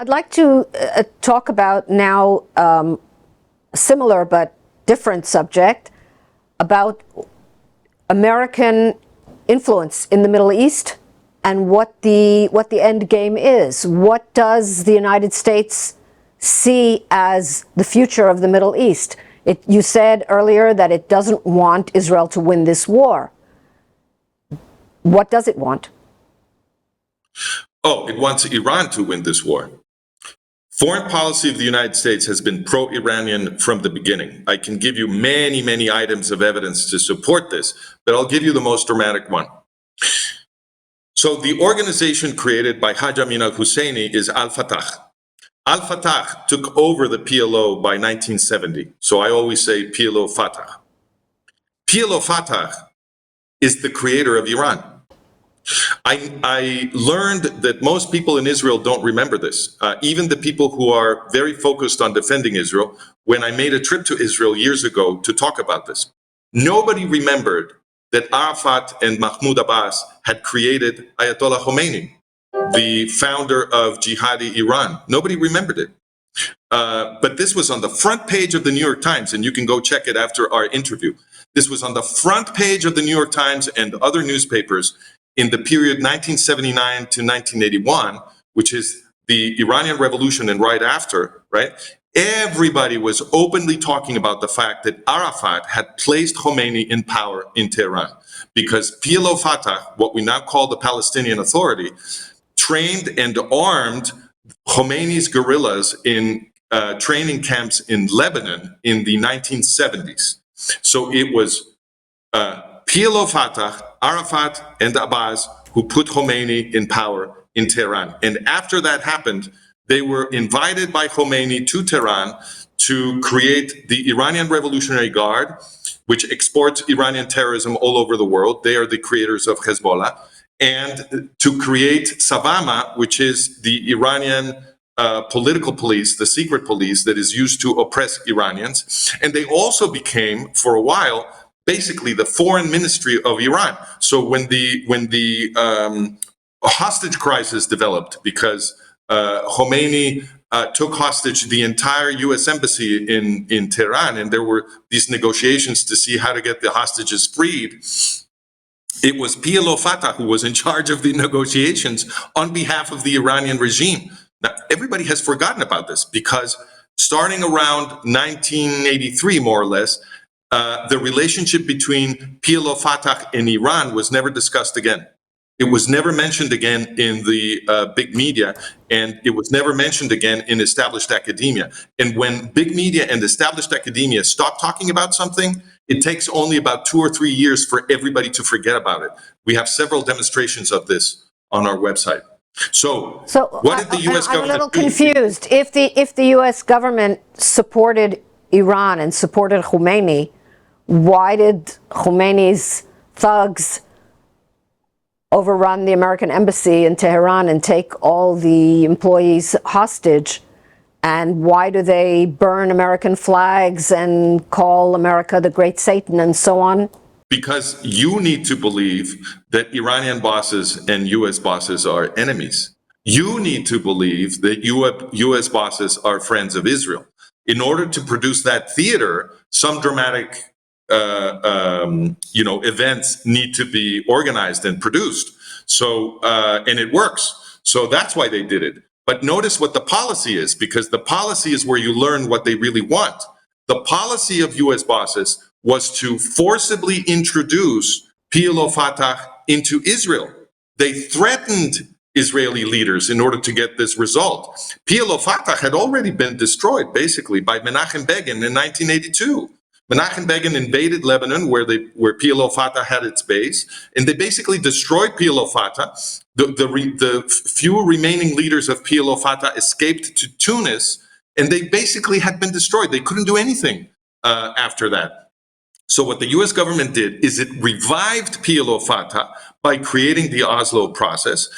I'd like to talk about now a similar but different subject about American influence in the Middle East and what the end game is. What does the United States see as the future of the Middle East? You said earlier that it doesn't want Israel to win this war. What does it want? Oh, it wants Iran to win this war. Foreign policy of the United States has been pro-Iranian from the beginning. I can give you many, many items of evidence to support this, but I'll give you the most dramatic one. So the organization created by Haj Amin al-Husseini is Al-Fatah. Al-Fatah took over the PLO by 1970. So I always say PLO Fatah. PLO Fatah is the creator of Iran. I learned that most people in Israel don't remember this. Even the people who are very focused on defending Israel, when I made a trip to Israel years ago to talk about this, nobody remembered that Arafat and Mahmoud Abbas had created Ayatollah Khomeini, the founder of jihadi Iran. Nobody remembered it. But this was on the front page of the New York Times, and you can go check it after our interview. This was on the front page of the New York Times and other newspapers in the period 1979 to 1981, which is the Iranian Revolution and right after, right? Everybody was openly talking about the fact that Arafat had placed Khomeini in power in Tehran because PLO Fatah, what we now call the Palestinian Authority, trained and armed Khomeini's guerrillas in training camps in Lebanon in the 1970s. So it was PLO Fatah, Arafat, and Abbas who put Khomeini in power in Tehran. And after that happened, they were invited by Khomeini to Tehran to create the Iranian Revolutionary Guard, which exports Iranian terrorism all over the world. They are the creators of Hezbollah. And to create Savama, which is the Iranian political police, the secret police that is used to oppress Iranians. And they also became, for a while, basically the foreign ministry of Iran. So when the hostage crisis developed, because Khomeini took hostage the entire U.S. embassy in Tehran, and there were these negotiations to see how to get the hostages freed, it was PLO Fatah who was in charge of the negotiations on behalf of the Iranian regime. Now, everybody has forgotten about this because starting around 1983, more or less, the relationship between PLO Fatah and Iran was never discussed again. It was never mentioned again in the big media, and it was never mentioned again in established academia. And when big media and established academia stop talking about something, it takes only about 2 or 3 years for everybody to forget about it. We have several demonstrations of this on our website. So what did the U.S. government do? I'm a little confused. If the U.S. government supported Iran and supported Khomeini, why did Khomeini's thugs overrun the American embassy in Tehran and take all the employees hostage? And why do they burn American flags and call America the Great Satan and so on? Because you need to believe that Iranian bosses and U.S. bosses are enemies. You need to believe that U.S. bosses are friends of Israel. In order to produce that theater, some dramatic events need to be organized and produced. So, and it works. So that's why they did it. But notice what the policy is, because the policy is where you learn what they really want. The policy of U.S. bosses was to forcibly introduce PLO Fatah into Israel. They threatened Israeli leaders in order to get this result. PLO Fatah had already been destroyed, basically, by Menachem Begin in 1982. Menachem Begin invaded Lebanon, where PLO Fatah had its base, and they basically destroyed PLO Fatah. The few remaining leaders of PLO Fatah escaped to Tunis, and they basically had been destroyed. They couldn't do anything after that. So what the U.S. government did is it revived PLO Fatah by creating the Oslo process,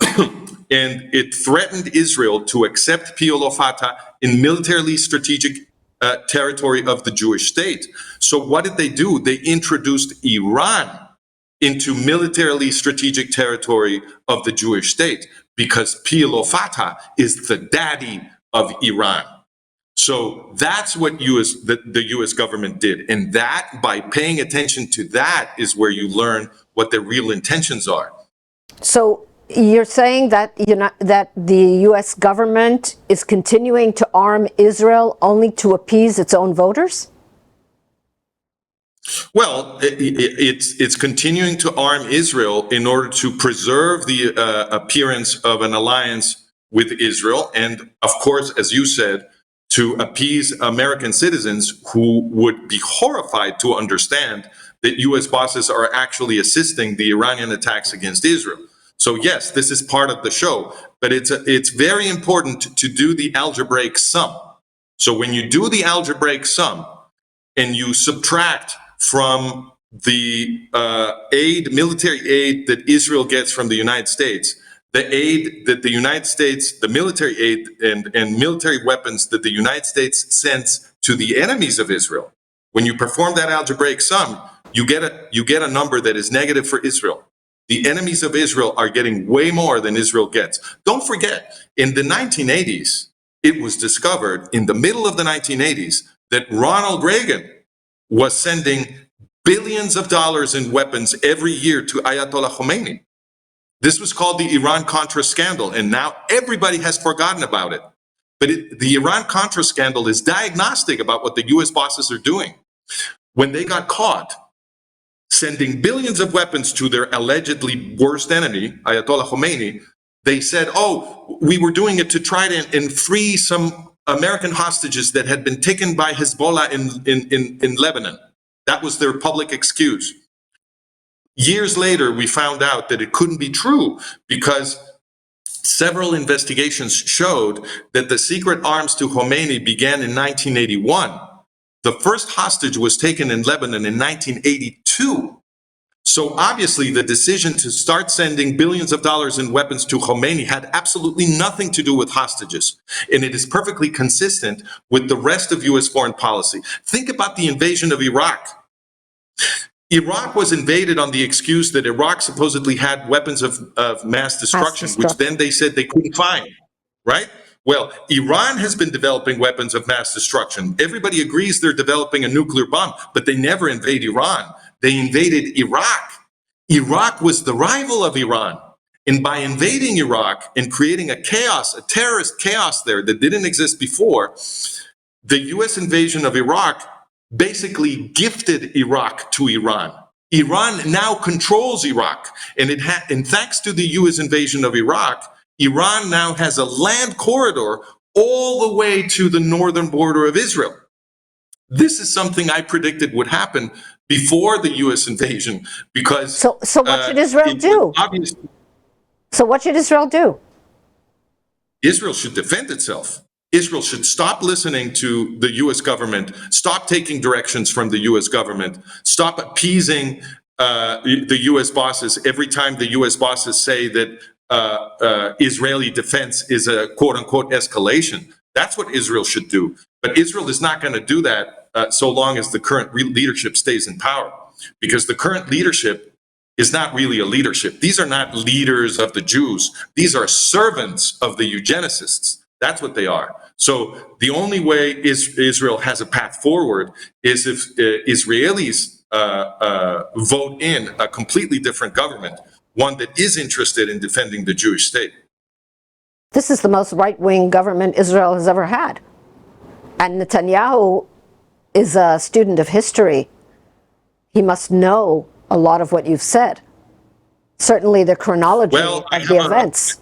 and it threatened Israel to accept PLO Fatah in militarily strategic territory of the Jewish state. So what did they do? They introduced Iran into militarily strategic territory of the Jewish state, because PLO Fatah is the daddy of Iran. So that's what the US government did. And that, by paying attention to that, is where you learn what their real intentions are. So you're saying that that the US government is continuing to arm Israel only to appease its own voters? Well, it's continuing to arm Israel in order to preserve the appearance of an alliance with Israel. And of course, as you said, to appease American citizens who would be horrified to understand that US bosses are actually assisting the Iranian attacks against Israel. So yes, this is part of the show, but it's very important to do the algebraic sum. So when you do the algebraic sum and you subtract from the military aid that Israel gets from the United States, the aid that the United States, the military aid and military weapons that the United States sends to the enemies of Israel, when you perform that algebraic sum, you get a number that is negative for Israel. The enemies of Israel are getting way more than Israel gets. Don't forget, in the 1980s, it was discovered in the middle of the 1980s that Ronald Reagan was sending billions of dollars in weapons every year to Ayatollah Khomeini. This was called the Iran-Contra scandal, and now everybody has forgotten about it. But the Iran-Contra scandal is diagnostic about what the US bosses are doing. When they got caught sending billions of weapons to their allegedly worst enemy, Ayatollah Khomeini, they said, oh, we were doing it to try to free some American hostages that had been taken by Hezbollah in Lebanon. That was their public excuse. Years later, we found out that it couldn't be true because several investigations showed that the secret arms to Khomeini began in 1981. The first hostage was taken in Lebanon in 1982. So obviously the decision to start sending billions of dollars in weapons to Khomeini had absolutely nothing to do with hostages. And it is perfectly consistent with the rest of US foreign policy. Think about the invasion of Iraq. Iraq was invaded on the excuse that Iraq supposedly had weapons of mass destruction, which then they said they couldn't find, right? Well, Iran has been developing weapons of mass destruction. Everybody agrees they're developing a nuclear bomb, but they never invade Iran. They invaded Iraq. Iraq was the rival of Iran. And by invading Iraq and creating a terrorist chaos there that didn't exist before, the US invasion of Iraq basically gifted Iraq to Iran. Iran now controls Iraq. And thanks to the US invasion of Iraq, Iran now has a land corridor all the way to the northern border of Israel. This is something I predicted would happen before the US invasion because... So what should Israel do? So what should Israel do? Israel should defend itself. Israel should stop listening to the US government, stop taking directions from the US government, stop appeasing the US bosses every time the US bosses say that Israeli defense is a quote-unquote escalation. That's what Israel should do. But Israel is not going to do that so long as the current leadership stays in power, because the current leadership is not really a leadership. These are not leaders of the Jews. These are servants of the eugenicists. That's what they are. So the only way Israel has a path forward is if Israelis vote in a completely different government, one that is interested in defending the Jewish state. This is the most right-wing government Israel has ever had. And Netanyahu is a student of history. He must know a lot of what you've said. Certainly the chronology of the events.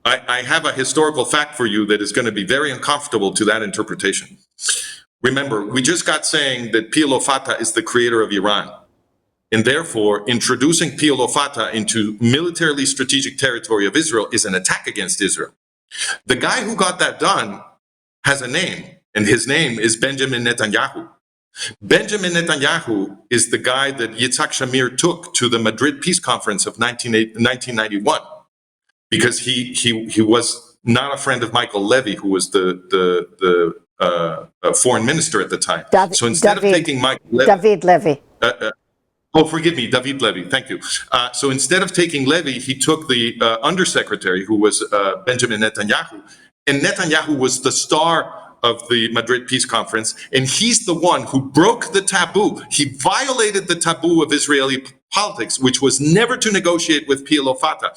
I have a historical fact for you that is going to be very uncomfortable to that interpretation. Remember, we just got saying that PLO Fatah is the creator of Iran. And therefore, introducing PLO Fatah into militarily strategic territory of Israel is an attack against Israel. The guy who got that done has a name, and his name is Benjamin Netanyahu. Benjamin Netanyahu is the guy that Yitzhak Shamir took to the Madrid Peace Conference of 1991, because he was not a friend of Michael Levy, who was the foreign minister at the time. So instead of taking Michael Levy... David Levy. Oh, forgive me, David Levy, thank you. So instead of taking Levy, he took the undersecretary, who was Benjamin Netanyahu. And Netanyahu was the star of the Madrid Peace Conference, and he's the one who broke the taboo. He violated the taboo of Israeli politics, which was never to negotiate with PLO Fatah.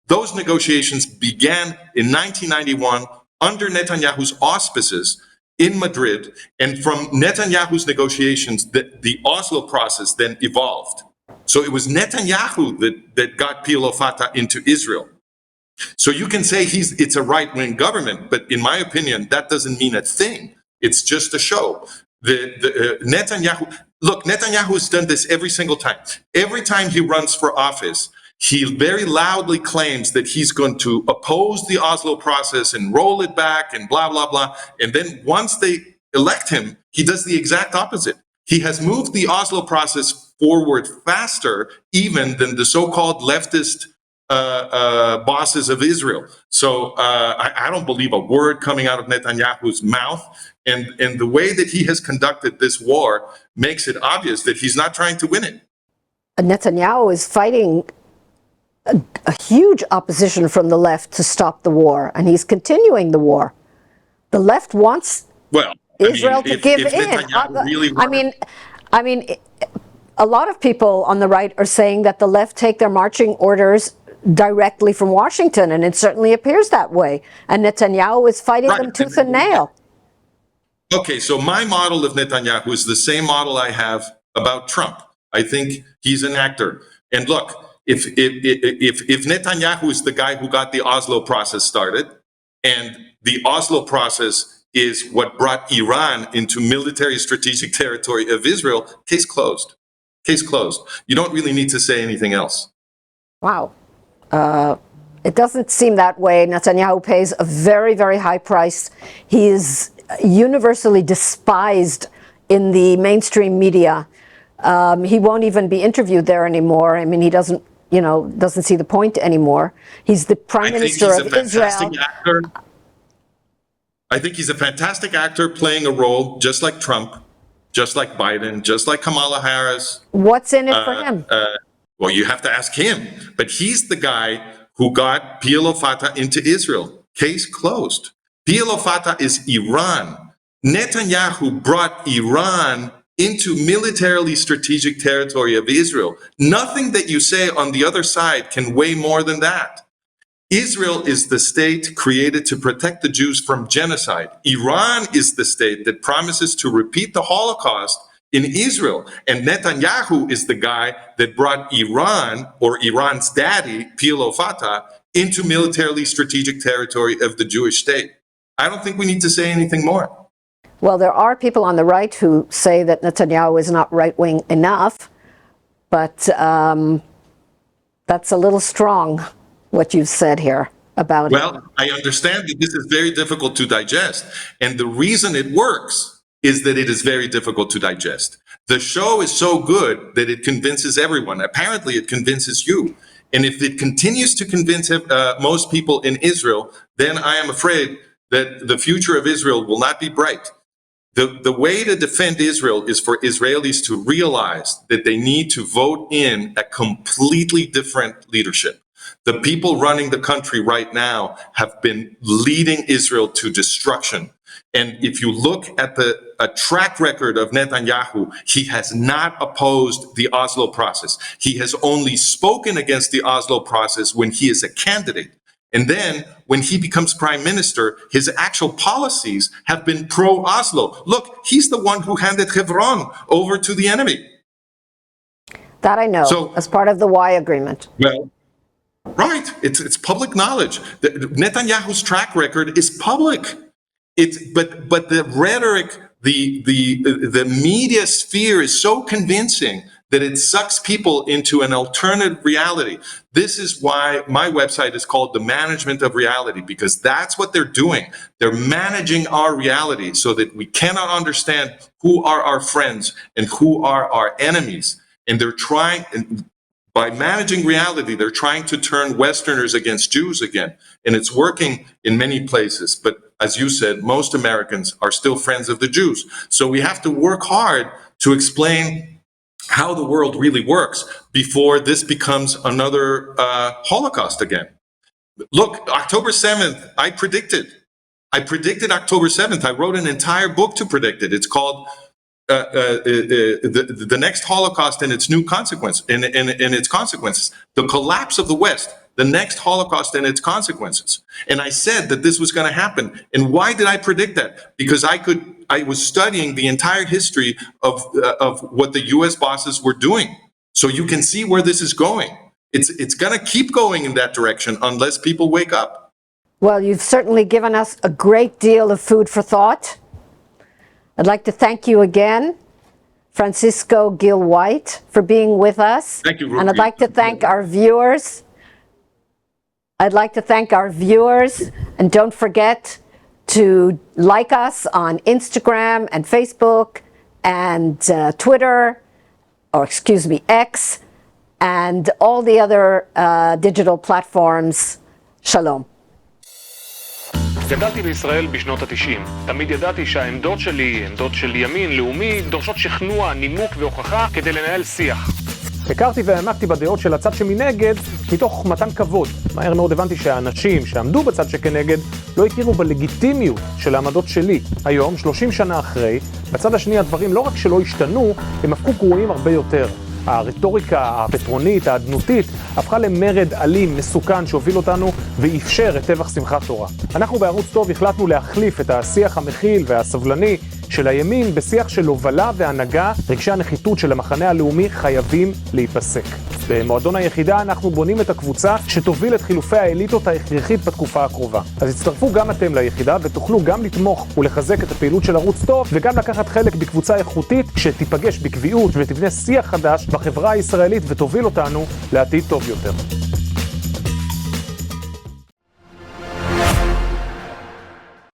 Those negotiations began in 1991 under Netanyahu's auspices in Madrid, and from Netanyahu's negotiations, the Oslo process then evolved. So it was Netanyahu that got PLO Fatah into Israel. So you can say it's a right-wing government, but in my opinion, that doesn't mean a thing. It's just a show. Netanyahu has done this every single time. Every time he runs for office, he very loudly claims that he's going to oppose the Oslo process and roll it back and blah, blah, blah. And then once they elect him, he does the exact opposite. He has moved the Oslo process forward faster even than the so-called leftist bosses of Israel. So I don't believe a word coming out of Netanyahu's mouth. And the way that he has conducted this war makes it obvious that he's not trying to win it. Netanyahu is fighting a huge opposition from the left to stop the war, and he's continuing the war. The left wants Israel to give in. I mean, a lot of people on the right are saying that the left take their marching orders directly from Washington, and it certainly appears that way. And Netanyahu is fighting them tooth and nail. Okay, so my model of Netanyahu is the same model I have about Trump. I think he's an actor. And look, if Netanyahu is the guy who got the Oslo process started, and the Oslo process is what brought Iran into military strategic territory of Israel, case closed. Case closed. You don't really need to say anything else. Wow. It doesn't seem that way. Netanyahu pays a very, very high price. He is universally despised in the mainstream media. He won't even be interviewed there anymore. I mean, he doesn't see the point anymore. He's the prime minister of Israel. I think he's a fantastic actor playing a role just like Trump, just like Biden, just like Kamala Harris. What's in it for him? Well, you have to ask him. But he's the guy who got PLO Fatah into Israel. Case closed. PLO Fatah is Iran. Netanyahu brought Iran into militarily strategic territory of Israel. Nothing that you say on the other side can weigh more than that. Israel is the state created to protect the Jews from genocide. Iran is the state that promises to repeat the Holocaust in Israel. And Netanyahu is the guy that brought Iran, or Iran's daddy, PLO Fatah, into militarily strategic territory of the Jewish state. I don't think we need to say anything more. Well, there are people on the right who say that Netanyahu is not right-wing enough, but that's a little strong, what you've said here about him. Well, I understand that this is very difficult to digest. And the reason it works is that it is very difficult to digest. The show is so good that it convinces everyone. Apparently, it convinces you. And if it continues to convince most people in Israel, then I am afraid that the future of Israel will not be bright. The way to defend Israel is for Israelis to realize that they need to vote in a completely different leadership. The people running the country right now have been leading Israel to destruction. And if you look at a track record of Netanyahu, he has not opposed the Oslo process. He has only spoken against the Oslo process when he is a candidate. And then when he becomes prime minister, his actual policies have been pro-Oslo. Look, he's the one who handed Hebron over to the enemy. That I know, so, as part of the Y agreement. Well, right. It's public knowledge. Netanyahu's track record is public. But the rhetoric, the media sphere is so convincing that it sucks people into an alternative reality. This is why my website is called The Management of Reality, because that's what they're doing. They're managing our reality so that we cannot understand who are our friends and who are our enemies. And they're trying, and by managing reality, they're trying to turn Westerners against Jews again. And it's working in many places. But as you said, most Americans are still friends of the Jews. So we have to work hard to explain how the world really works before this becomes another Holocaust again. Look, October 7th, I predicted October 7th. I wrote an entire book to predict it. It's called the next Holocaust and its new consequence, in its consequences, the collapse of the West, the next Holocaust and its consequences. And I said that this was going to happen. And why did I predict that? Because I was studying the entire history of what the U.S. bosses were doing. So you can see where this is going. It's going to keep going in that direction unless people wake up. Well, you've certainly given us a great deal of food for thought. I'd like to thank you again, Francisco Gil White, for being with us. Thank you, Ruby. And I'd like to thank our viewers. And don't forget to like us on Instagram and Facebook and Twitter, or excuse me, X, and all the other digital platforms. Shalom. גדלתי בישראל בשנות ה-90. תמיד ידעתי שהעמדות שלי, עמדות של ימין, לאומי, דורשות שכנוע, נימוק והוכחה כדי לנהל שיח. הכרתי והעמקתי בדעות של הצד שמנגד מתוך מתן כבוד. מהר מאוד הבנתי שהאנשים שעמדו בצד שכנגד לא הכירו בלגיטימיות של העמדות שלי. היום, 30 שנה אחרי, בצד השני הדברים לא רק שלא השתנו, הם הפכו גרועים הרבה יותר. הרטוריקה הפטרונית, האדנותית, הפכה למרד אלים, מסוכן, שהוביל אותנו ואפשר את טבח שמחת תורה. אנחנו בערוץ טוב החלטנו להחליף את השיח המכיל והסבלני של הימין בשיח של הובלה והנהגה. רגשי הנחיתות של המחנה הלאומי חייבים להיפסק. במועדון היחידה אנחנו בונים את הקבוצה שתוביל את חילופי האליטות ההכרחית בתקופה הקרובה. אז הצטרפו גם אתם ליחידה ותוכלו גם לתמוך ולחזק את הפעילות של ערוץ טוב, וגם לקחת חלק בקבוצה איכותית שתיפגש בקביעות ותבנה שיח חדש בחברה הישראלית ותוביל אותנו לעתיד טוב יותר.